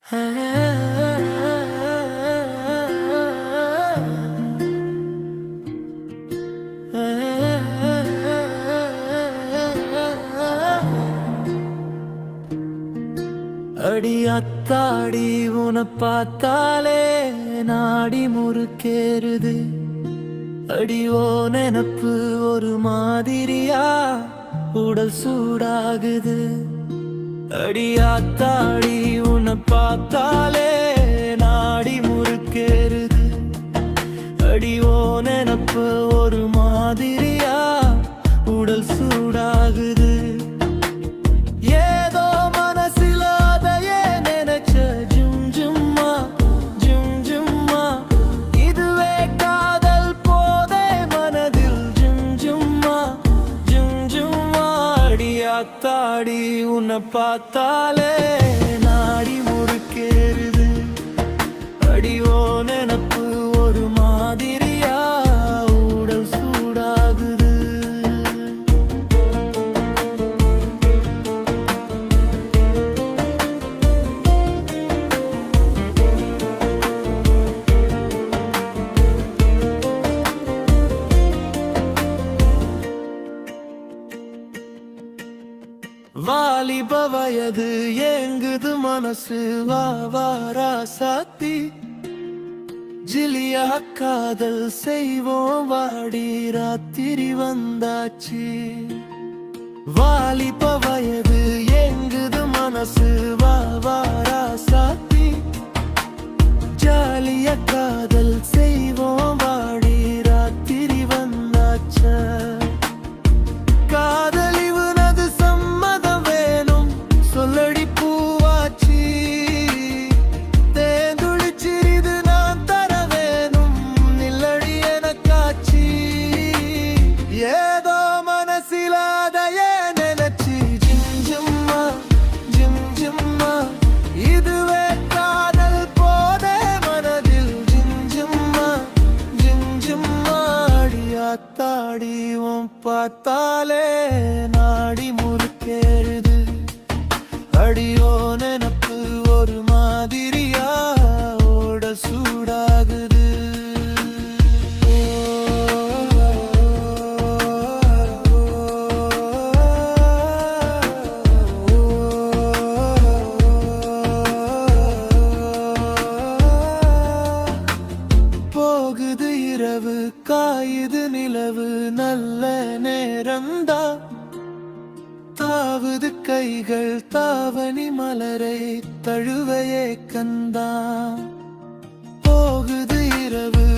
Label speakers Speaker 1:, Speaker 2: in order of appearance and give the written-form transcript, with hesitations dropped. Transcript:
Speaker 1: அடி அத்தாடி உன பார்த்தாலே நாடி முறுக்கேறுது. அடியோ நெனப்பு ஒரு மாதிரியா உடல் சூடாகுது. அடி அத்தாடி உன பார்த்தாலே நாடி முறுக்கேறுது. அடியோ நெனப்பு ஒரு மாதிரியா உடல் சூடாகுது. அத்தாடி உன்னை பார்த்தாலே நாடி முறுக்கேறுது. அடியோ நெனப்பு ஒரு மாதிரியா உடல் சூடாகுது. வாலிப வயது ஏங்குது மனசு வாரா சாத்தி. ஜிலியா காதல் செய்வோம் வாடி ராத்திரி வந்தாச்சு. வாலிப வயது ஏங்குது மனசு வாரா சாத்தி. ஜாலியா காதல் செய்வோம் வாடி ராத்திரி வந்தாச்சு. அத்தாடி உன் பார்த்தாலே நாடி முறுக்கேறுது. அடியோ நெனப்பு ஒரு மாதிரியா ஓட சூடாகுது. போகுது இரவு காயுது நிலவு நல்ல நேரந்தா. தாவுது கைகள் தாவணி மலரை தழுவையே கந்தா. போகுது இரவு